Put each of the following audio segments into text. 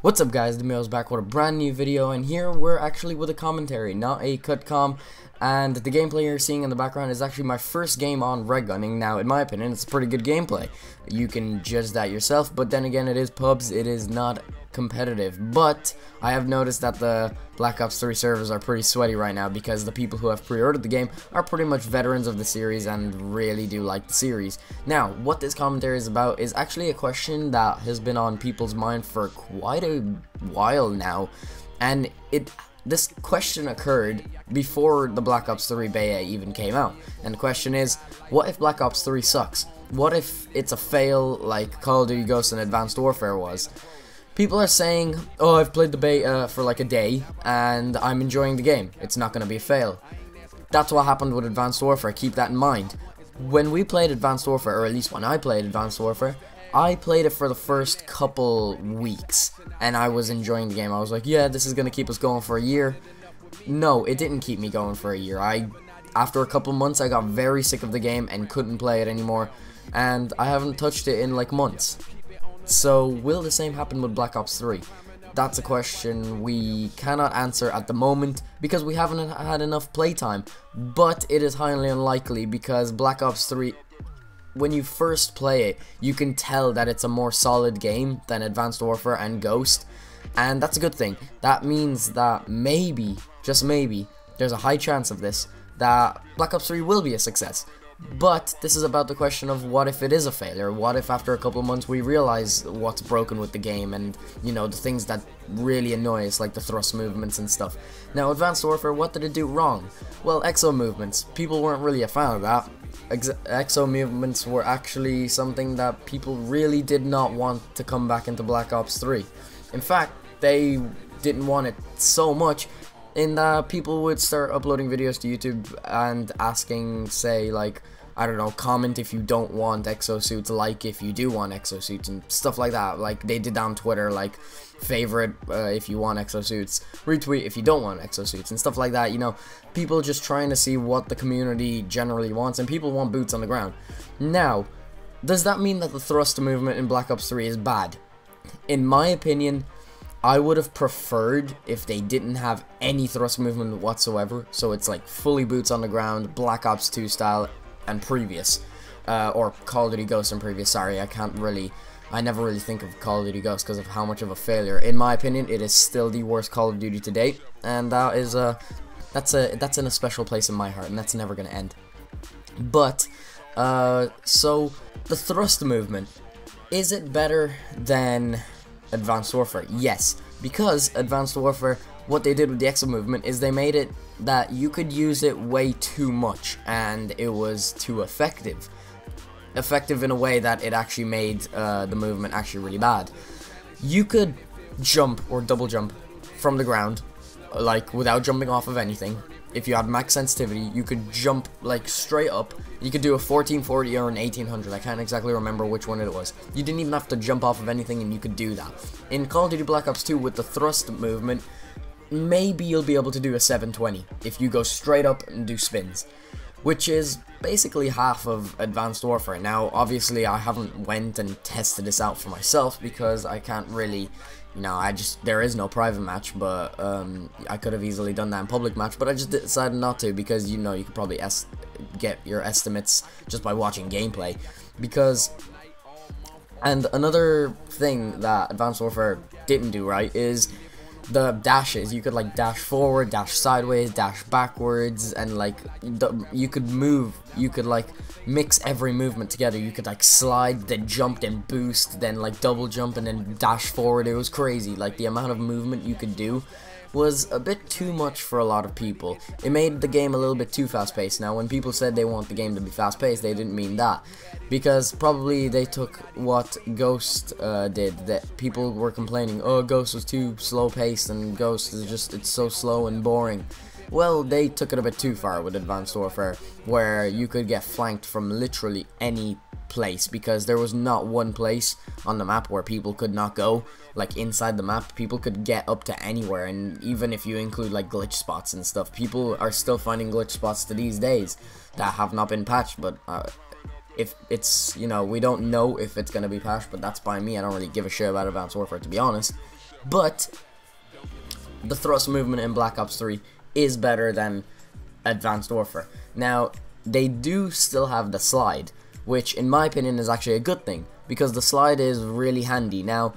What's up guys, DeMille's back with a brand new video, and here we're actually with a commentary, not a cutcom, and the gameplay you're seeing in the background is actually my first game on red gunning. Now in my opinion it's pretty good gameplay, you can judge that yourself, but then again it is pubs, it is not competitive. But I have noticed that the Black Ops 3 servers are pretty sweaty right now because the people who have pre-ordered the game are pretty much veterans of the series and really do like the series. Now what this commentary is about is actually a question that has been on people's mind for quite a while now, and this question occurred before the Black Ops 3 beta even came out. And the question is, what if Black Ops 3 sucks? What if it's a fail like Call of Duty Ghosts and Advanced Warfare was? People are saying, oh, I've played the beta for like a day and I'm enjoying the game, it's not going to be a fail. That's what happened with Advanced Warfare, keep that in mind. When we played Advanced Warfare, or at least when I played Advanced Warfare, I played it for the first couple weeks and I was enjoying the game. I was like, yeah, this is going to keep us going for a year. No, it didn't keep me going for a year. After a couple months I got very sick of the game and couldn't play it anymore, and I haven't touched it in like months. So will the same happen with Black Ops 3? That's a question we cannot answer at the moment because we haven't had enough playtime, but it is highly unlikely because Black Ops 3, when you first play it, you can tell that it's a more solid game than Advanced Warfare and Ghost, and that's a good thing. That means that maybe, just maybe, there's a high chance of this, that Black Ops 3 will be a success. But this is about the question of what if it is a failure? What if after a couple of months we realize what's broken with the game and, you know, the things that really annoy us, like the thrust movements and stuff. Now, Advanced Warfare, what did it do wrong? Well, exo movements. People weren't really a fan of that. Exo movements were actually something that people really did not want to come back into Black Ops 3. In fact, they didn't want it so much in that people would start uploading videos to YouTube and asking, say, like, I don't know, comment if you don't want exosuits, like if you do want exosuits, and stuff like that. Like they did on Twitter, like favorite if you want exosuits, retweet if you don't want exosuits, and stuff like that. You know, people just trying to see what the community generally wants, and people want boots on the ground. Now, does that mean that the thrust movement in Black Ops 3 is bad? In my opinion, I would have preferred if they didn't have any thrust movement whatsoever, so it's like fully boots on the ground, Black Ops 2 style, and previous, or Call of Duty Ghosts and previous. Sorry, I never really think of Call of Duty Ghosts because of how much of a failure. In my opinion, it is still the worst Call of Duty to date, and that is that's in a special place in my heart, and that's never gonna end. But so the thrust movement, is it better than Advanced Warfare? Yes, because Advanced Warfare, what they did with the exo movement is they made it that you could use it way too much and it was too effective in a way that it actually made the movement actually really bad. You could jump or double jump from the ground, like without jumping off of anything. If you had max sensitivity, you could jump like straight up. You could do a 1440 or an 1800. I can't exactly remember which one it was. You didn't even have to jump off of anything and you could do that. In Call of Duty Black Ops 2 with the thrust movement, maybe you'll be able to do a 720 if you go straight up and do spins, which is basically half of Advanced Warfare. Now, obviously, I haven't went and tested this out for myself because I can't really, you know, there is no private match, but I could have easily done that in public match, but I just decided not to because, you know, you could probably get your estimates just by watching gameplay. And another thing that Advanced Warfare didn't do right is the dashes. You could like dash forward, dash sideways, dash backwards, and like you could move, you could like mix every movement together. You could like slide, then jump, then boost, then like double jump, and then dash forward. It was crazy. Like the amount of movement you could do was a bit too much for a lot of people. It made the game a little bit too fast-paced. Now, when people said they want the game to be fast-paced, they didn't mean that, because probably they took what Ghost did, that people were complaining, oh, Ghost was too slow-paced, and Ghost is just, it's so slow and boring. Well, they took it a bit too far with Advanced Warfare, where you could get flanked from literally any place, because there was not one place on the map where people could not go. Like inside the map, people could get up to anywhere, and even if you include like glitch spots and stuff, people are still finding glitch spots to these days that have not been patched. But if it's, you know, we don't know if it's gonna be patched, but that's by me. I don't really give a shit about Advanced Warfare, to be honest. But the thrust movement in Black Ops 3 is better than Advanced Warfare. Now, they do still have the slide, which in my opinion is actually a good thing, because the slide is really handy. Now,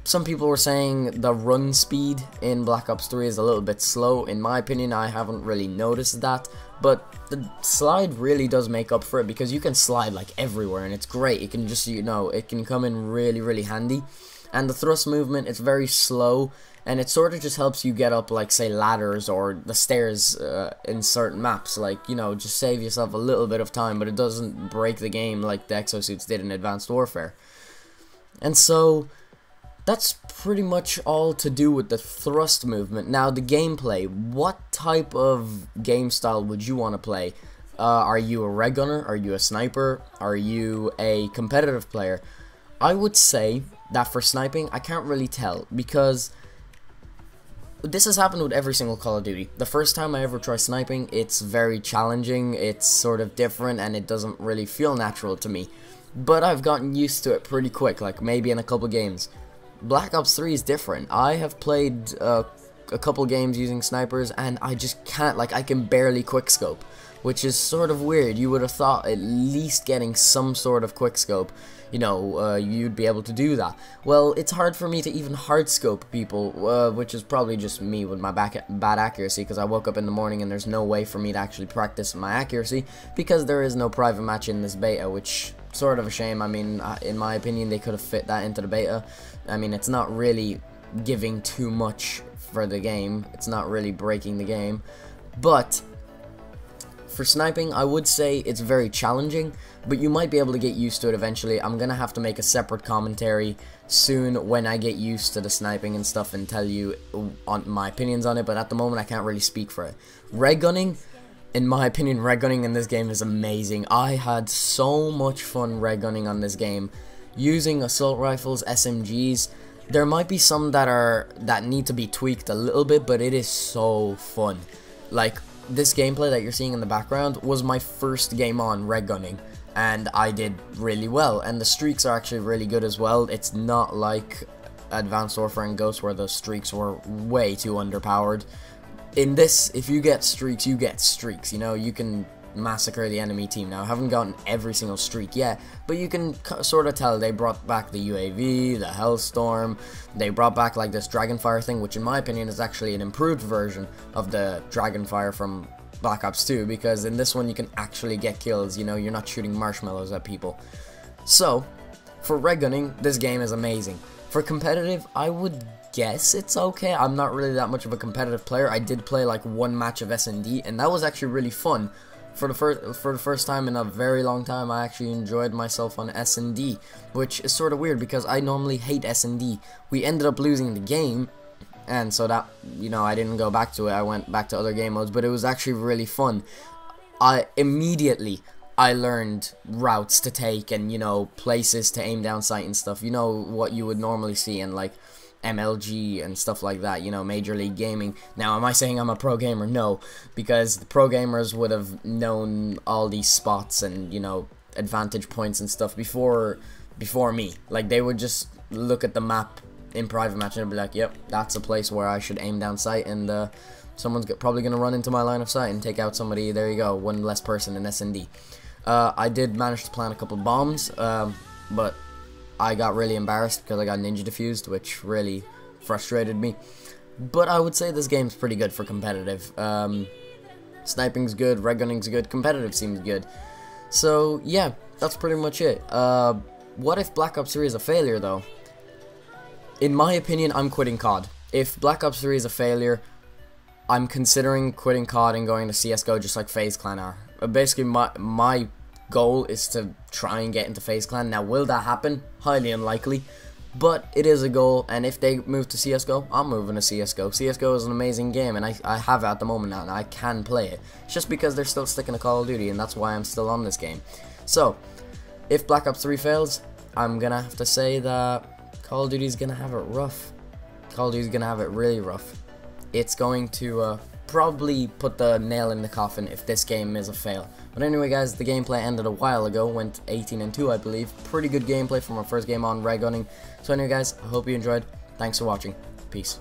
some people were saying the run speed in Black Ops 3 is a little bit slow. In my opinion, I haven't really noticed that, but the slide really does make up for it, because you can slide like everywhere and it's great. It can just, you know, it can come in really handy. And the thrust movement, it's very slow, and it sort of just helps you get up, like, say, ladders or the stairs in certain maps. Like, you know, just save yourself a little bit of time, but it doesn't break the game like the exosuits did in Advanced Warfare. And so that's pretty much all to do with the thrust movement. Now, the gameplay. What type of game style would you want to play? Are you a red gunner? Are you a sniper? Are you a competitive player? I would say that for sniping, I can't really tell, because this has happened with every single Call of Duty. The first time I ever try sniping, it's very challenging, it's sort of different, and it doesn't really feel natural to me. But I've gotten used to it pretty quick, like maybe in a couple games. Black Ops 3 is different. I have played a couple games using snipers, and I just can't, like, I can barely quickscope, which is sort of weird. You would have thought at least getting some sort of quickscope, you know, you'd be able to do that. Well, it's hard for me to even hardscope people, which is probably just me with my bad accuracy, because I woke up in the morning and there's no way for me to actually practice my accuracy, because there is no private match in this beta, which sort of a shame. I mean, in my opinion, they could have fit that into the beta. I mean, it's not really giving too much for the game. It's not really breaking the game. But for sniping, I would say it's very challenging, but you might be able to get used to it eventually. I'm gonna have to make a separate commentary soon when I get used to the sniping and stuff and tell you on my opinions on it, but at the moment I can't really speak for it. Red gunning, in my opinion, red gunning in this game is amazing. I had so much fun red gunning on this game, using assault rifles, SMGs. There might be some that need to be tweaked a little bit, but it is so fun. Like, this gameplay that you're seeing in the background was my first game on red gunning, and I did really well, and the streaks are actually really good as well. It's not like Advanced Warfare and Ghost where the streaks were way too underpowered. In this, if you get streaks, you get streaks, you know, you can massacre the enemy team. Now, I haven't gotten every single streak yet, but you can sort of tell they brought back the UAV, the Hellstorm. They brought back like this Dragonfire thing, which in my opinion is actually an improved version of the Dragonfire from Black Ops 2, because in this one you can actually get kills, you know, you're not shooting marshmallows at people. So, for red gunning, this game is amazing. For competitive, I would guess it's okay. I'm not really that much of a competitive player. I did play like one match of S&D, and that was actually really fun. For the first time in a very long time, I actually enjoyed myself on S&D, which is sort of weird because I normally hate S&D. We ended up losing the game, and so that, you know, I didn't go back to it. I went back to other game modes, but it was actually really fun. I learned routes to take and, you know, places to aim down sight and stuff. You know, what you would normally see in like MLG and stuff like that, you know, Major League Gaming. Now, am I saying I'm a pro gamer? No, because the pro gamers would have known all these spots and, you know, advantage points and stuff before me. Like, they would just look at the map in private match and be like, yep, that's a place where I should aim down sight, and someone's probably gonna run into my line of sight and take out somebody. There you go, one less person in S&D. I did manage to plant a couple bombs, but I got really embarrassed because I got ninja diffused, which really frustrated me. But I would say this game's pretty good for competitive. Sniping's good, red gunning's good, competitive seems good. So yeah, that's pretty much it. What if Black Ops 3 is a failure though? In my opinion, I'm quitting COD. If Black Ops 3 is a failure, I'm considering quitting COD and going to CSGO just like FaZe Clan are. Basically, my goal is to try and get into FaZe Clan. Now, will that happen? Highly unlikely, but it is a goal, and if they move to CSGO, I'm moving to CSGO. CSGO is an amazing game, and I have it at the moment now, and I can play it. It's just because they're still sticking to Call of Duty, and that's why I'm still on this game. So, if Black Ops 3 fails, I'm gonna have to say that Call of Duty is gonna have it rough. Call of Duty is gonna have it really rough. It's going to probably put the nail in the coffin if this game is a fail. But anyway, guys, the gameplay ended a while ago, went 18-2, I believe. Pretty good gameplay from our first game on red gunning. So anyway, guys, I hope you enjoyed. Thanks for watching. Peace.